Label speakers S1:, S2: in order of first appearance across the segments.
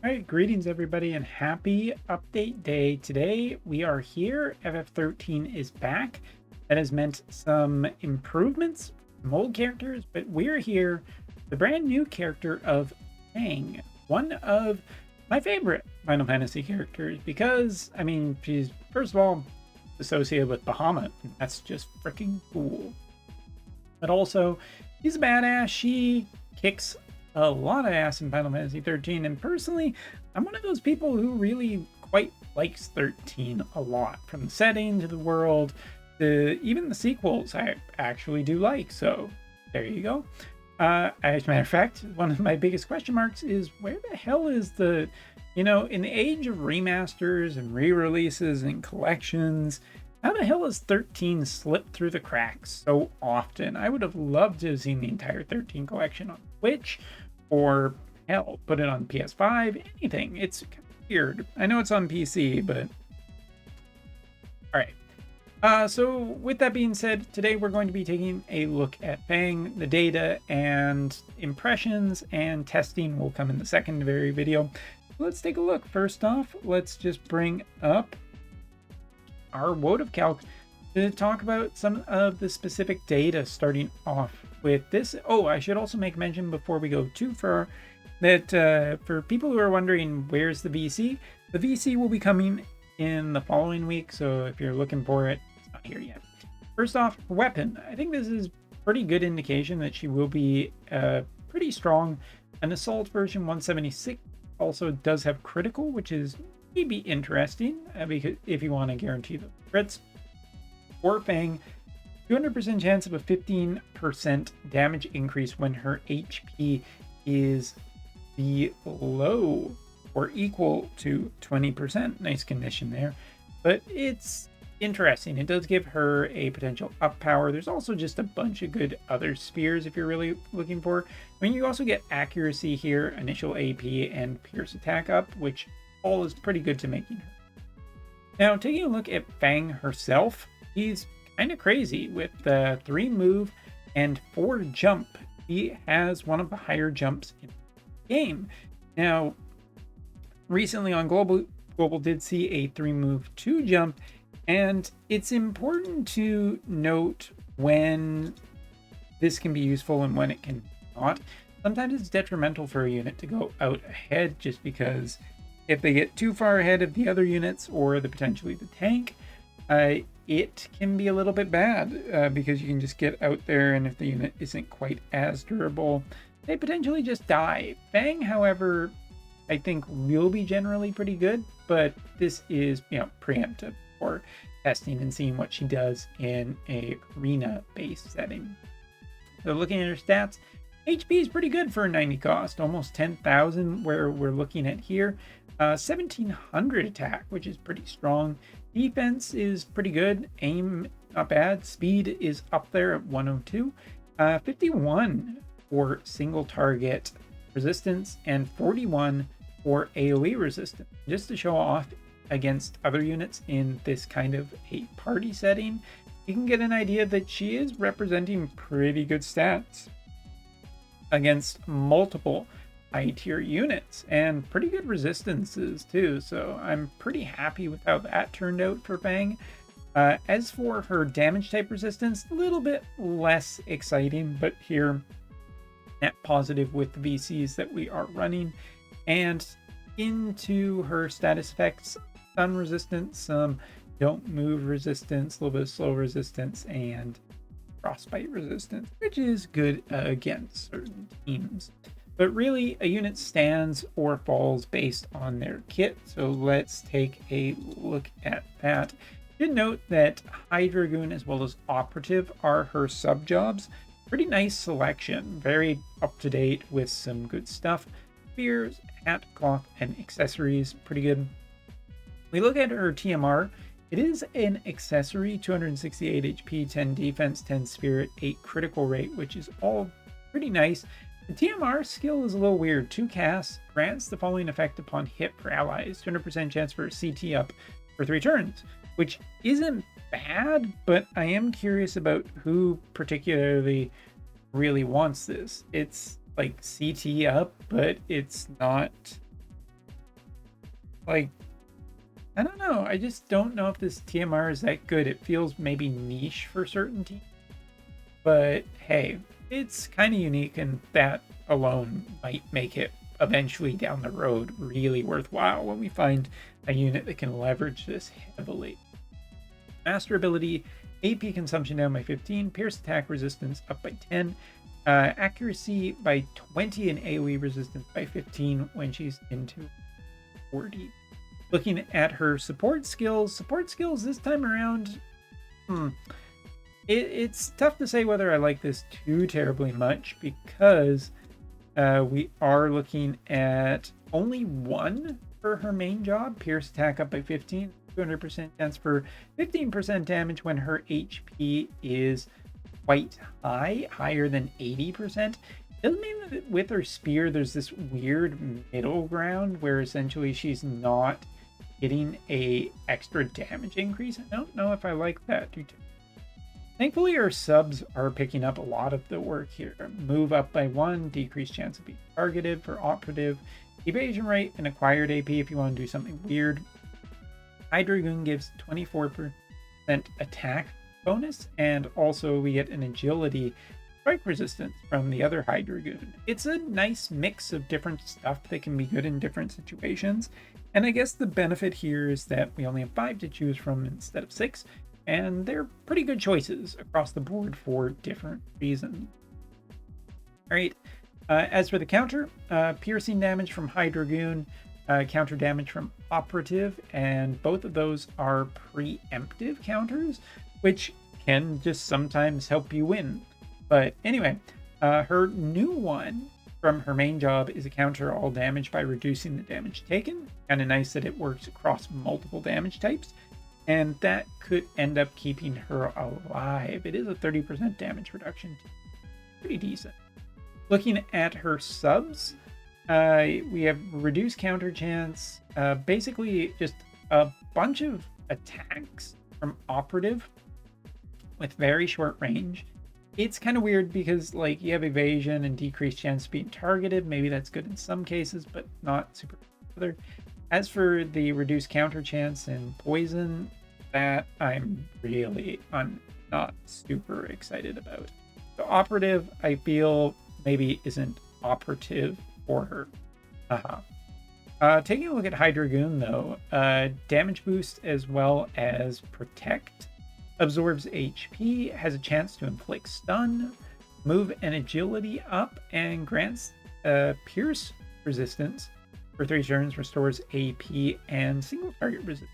S1: All right, greetings everybody and happy update day. Today we are here. FF13 is back. That has meant some improvements from old characters, but we're here, the brand new character of Fang, one of my favorite Final Fantasy characters because, I mean, she's first of all associated with Bahamut, and that's just freaking cool. But also, she's a badass. She kicks a lot of ass in Final Fantasy 13, and personally, I'm one of those people who really quite likes 13 a lot. From the setting to the world to even the sequels, I actually do like. So there you go. As a matter of fact, one of my biggest question marks is where the hell is the, in the age of remasters and re-releases and collections, how the hell has 13 slipped through the cracks so often? I would have loved to have seen the entire 13 collection on Switch, or hell, put it on PS5, anything. It's kind of weird. I know it's on PC, but all right. So with that being said, today we're going to be taking a look at Fang. The data and impressions and testing will come in the secondary video. Let's take a look. First off, let's just bring up our Wotv calc to talk about some of the specific data, starting off with this. Oh, I should also make mention before we go too far that for people who are wondering where's the VC will be coming in the following week. So if you're looking for it, it's not here yet. First off, weapon. I think this is pretty good indication that she will be pretty strong. An assault version 176 also does have critical, which is maybe interesting because if you want to guarantee the crits. For Fang, 200% chance of a 15% damage increase when her HP is below or equal to 20%. Nice condition there, but it's interesting. It does give her a potential up power. There's also just a bunch of good other spears if you're really looking for. I mean, you also get accuracy here, initial AP, and pierce attack up, which all is pretty good to making her. Now, taking a look at Fang herself, he's kind of crazy with the 3 move and 4 jump. He has one of the higher jumps in the game. Now, recently on Global did see a 3 move 2 jump, and it's important to note when this can be useful and when it can not. Sometimes it's detrimental for a unit to go out ahead just because if they get too far ahead of the other units or potentially the tank, it can be a little bit bad because you can just get out there, and if the unit isn't quite as durable, they potentially just die. Fang, however, I think will be generally pretty good, but this is, preemptive for testing and seeing what she does in a arena-based setting. So looking at her stats, HP is pretty good for a 90 cost, almost 10,000 where we're looking at here. 1700 attack, which is pretty strong. Defense is pretty good. Aim, not bad. Speed is up there at 102. 51 for single target resistance and 41 for AoE resistance. Just to show off against other units in this kind of a party setting, you can get an idea that she is representing pretty good stats against multiple high tier units and pretty good resistances too. So I'm pretty happy with how that turned out for Fang. As for her damage type resistance, a little bit less exciting, but here net positive with the VCs that we are running. And into her status effects, stun resistance, some don't move resistance, a little bit of slow resistance, and frostbite resistance, which is good against certain teams. But really, a unit stands or falls based on their kit. So let's take a look at that. Should note that High Dragoon as well as Operative are her sub jobs. Pretty nice selection, very up to date with some good stuff. Spears, hat, cloth, and accessories, pretty good. We look at her TMR. It is an accessory, 268 HP, 10 defense, 10 spirit, 8 critical rate, which is all pretty nice. The TMR skill is a little weird. 2 casts, grants the following effect upon hit for allies. 200% chance for CT up for 3 turns, which isn't bad, but I am curious about who particularly really wants this. It's like CT up, but it's not Like, I don't know. I just don't know if this TMR is that good. It feels maybe niche for certain teams. But hey, it's kind of unique, and that alone might make it eventually down the road really worthwhile when we find a unit that can leverage this heavily. Master ability, AP consumption down by 15, pierce attack resistance up by 10, accuracy by 20, and AoE resistance by 15 when she's into 40. Looking at her support skills this time around, it's tough to say whether I like this too terribly much, because we are looking at only one for her main job, pierce attack up by 15, 200% chance for 15% damage when her HP is quite high, higher than 80%. Doesn't mean that with her spear there's this weird middle ground where essentially she's not getting a extra damage increase. I don't know if I like that. Thankfully, our subs are picking up a lot of the work here. Move up by 1, decreased chance of being targeted for operative, evasion rate, and acquired AP if you want to do something weird. Hydrogoon gives 24% attack bonus, and also we get an agility strike resistance from the other Hydrogoon. It's a nice mix of different stuff that can be good in different situations, and I guess the benefit here is that we only have 5 to choose from instead of 6, and they're pretty good choices across the board for different reasons. All right, as for the counter, piercing damage from Hydrogoon, counter damage from Operative, and both of those are preemptive counters, which can just sometimes help you win. But anyway, her new one from her main job is a counter all damage by reducing the damage taken. Kind of nice that it works across multiple damage types, and that could end up keeping her alive. It is a 30% damage reduction. Pretty decent. Looking at her subs, we have reduced counter chance, basically just a bunch of attacks from Operative with very short range. It's kind of weird because like you have evasion and decreased chance of being targeted. Maybe that's good in some cases, but not super other. As for the reduced counter chance and poison, that I'm not super excited about. So Operative, I feel maybe isn't operative for her. Taking a look at Hydrogoon though, damage boost as well as protect, absorbs HP, has a chance to inflict stun, move and agility up, and grants pierce resistance for 3 turns, restores AP and single target resistance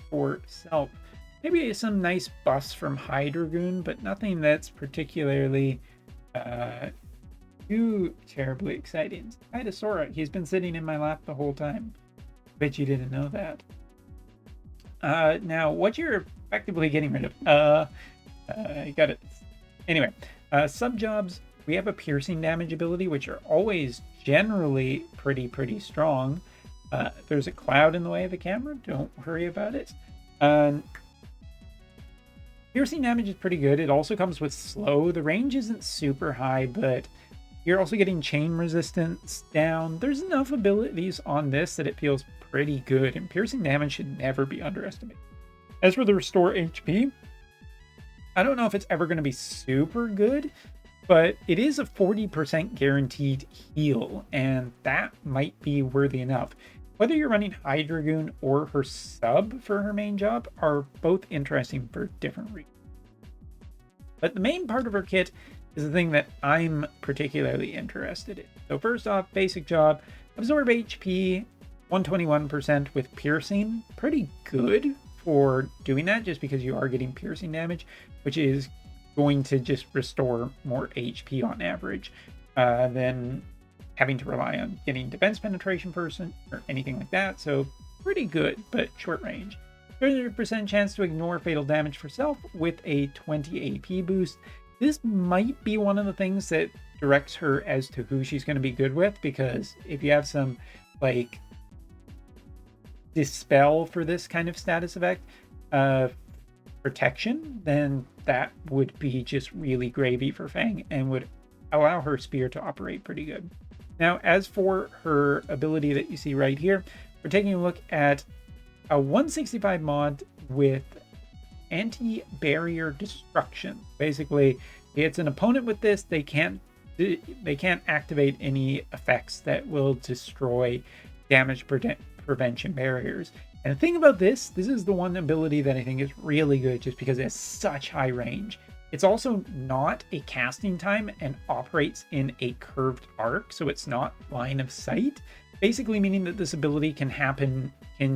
S1: for self. Maybe some nice buffs from Hydrogoon, but nothing that's particularly too terribly exciting. Hi to Sora. He's been sitting in my lap the whole time. Bet you didn't know that. Now, what you're effectively getting rid of. I got it. Anyway, sub-jobs. We have a piercing damage ability, which are always generally pretty strong. There's a cloud in the way of the camera. Don't worry about it. Piercing damage is pretty good. It also comes with slow. The range isn't super high, but you're also getting chain resistance down. There's enough abilities on this that it feels pretty good, and piercing damage should never be underestimated. As for the restore HP, I don't know if it's ever going to be super good, but it is a 40% guaranteed heal, and that might be worthy enough. Whether you're running Hydrogoon or her sub for her main job are both interesting for different reasons. But the main part of her kit is the thing that I'm particularly interested in. So first off, basic job, absorb HP, 121% with piercing. Pretty good for doing that, just because you are getting piercing damage, which is going to just restore more HP on average than having to rely on getting defense penetration person or anything like that. So pretty good, but short range. 30% chance to ignore fatal damage for self with a 20 AP boost. This might be one of the things that directs her as to who she's going to be good with, because if you have some like dispel for this kind of status effect, protection, then that would be just really gravy for Fang and would allow her spear to operate pretty good. Now, as for her ability that you see right here, we're taking a look at a 165 mod with anti-barrier destruction. Basically, it's an opponent with this, they can't activate any effects that will destroy damage prevention barriers. And the thing about this is the one ability that I think is really good just because it has such high range. It's also not a casting time and operates in a curved arc, so it's not line of sight, basically meaning that this ability can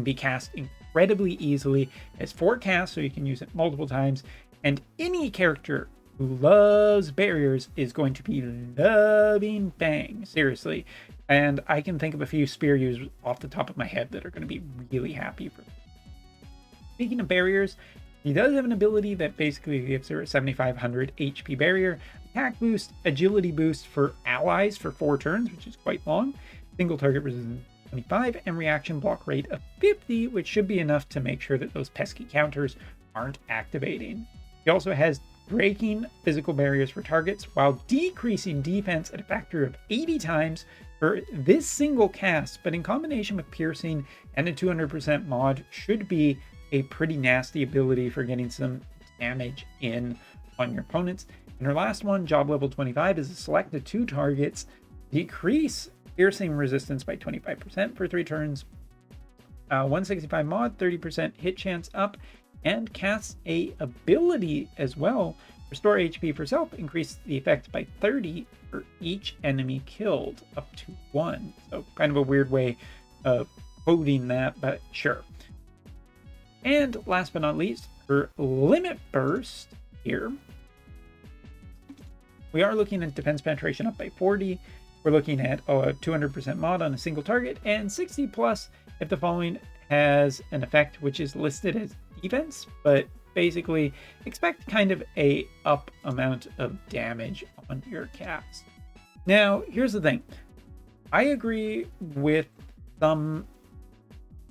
S1: be cast incredibly easily. It has 4 casts, so you can use it multiple times, and any character who loves barriers is going to be loving Fang, seriously. And I can think of a few spear users off the top of my head that are going to be really happy for them. Speaking of barriers, he does have an ability that basically gives her a 7,500 HP barrier, attack boost, agility boost for allies for 4 turns, which is quite long, single target resistance 25, and reaction block rate of 50, which should be enough to make sure that those pesky counters aren't activating. He also has breaking physical barriers for targets while decreasing defense at a factor of 80 times for this single cast, but in combination with piercing and a 200% mod should be a pretty nasty ability for getting some damage in on your opponents. And her last one, job level 25, is to select the 2 targets, decrease piercing resistance by 25% for 3 turns, 165 mod, 30% hit chance up, and casts a ability as well. Restore HP for self, increase the effect by 30 for each enemy killed, up to 1. So kind of a weird way of coding that, but sure. And last but not least, her limit burst here. We are looking at defense penetration up by 40. We're looking at a 200% mod on a single target, and 60 plus if the following has an effect which is listed as defense, but basically expect kind of a up amount of damage on your cast. Now, here's the thing. I agree with some,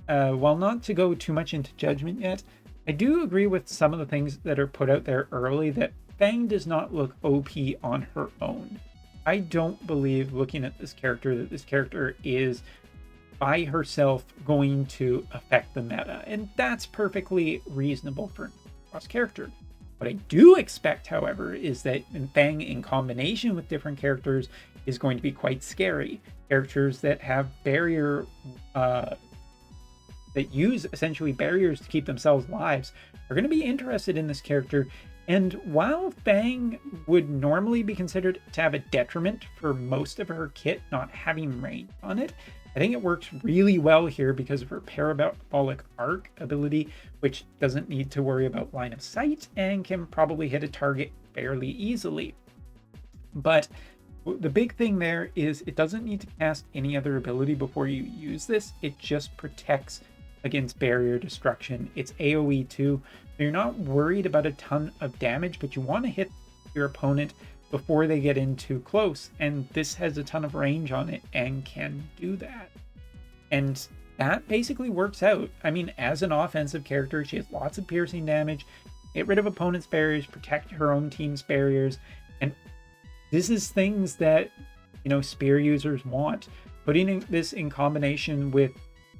S1: while not to go too much into judgment yet, I do agree with some of the things that are put out there early that Fang does not look OP on her own. I don't believe, looking at this character, that this character is by herself going to affect the meta, and that's perfectly reasonable for a cross character. What I do expect, however, is that Fang in combination with different characters is going to be quite scary. Characters that have barrier, that use essentially barriers to keep themselves lives, are going to be interested in this character. And while Fang would normally be considered to have a detriment for most of her kit not having range on it, I think it works really well here because of her parabolic arc ability, which doesn't need to worry about line of sight and can probably hit a target fairly easily. But the big thing there is it doesn't need to cast any other ability before you use this. It just protects against barrier destruction. It's AoE too, so you're not worried about a ton of damage, but you want to hit your opponent before they get in too close, and this has a ton of range on it and can do that. And that basically works out. I mean, as an offensive character, she has lots of piercing damage, get rid of opponents' barriers, protect her own team's barriers, and this is things that, you know, spear users want. Putting this in combination with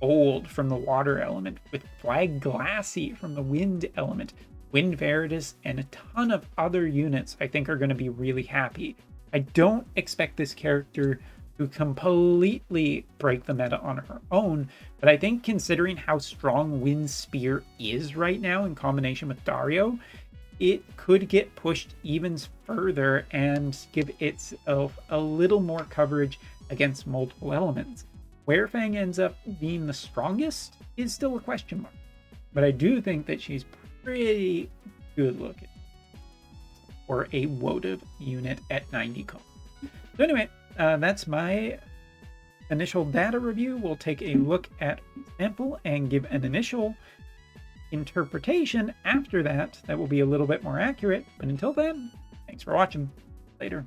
S1: Old from the water element, with Flag Glassy from the wind element, Wind Veritas, and a ton of other units I think are going to be really happy. I don't expect this character to completely break the meta on her own, but I think considering how strong Wind Spear is right now in combination with Dario, it could get pushed even further and give itself a little more coverage against multiple elements. Where Fang ends up being the strongest is still a question mark, but I do think that she's pretty good looking for a Wotv unit at 90 coin. So anyway, that's my initial data review. We'll take a look at sample and give an initial interpretation after that. That will be a little bit more accurate, but until then, thanks for watching. Later.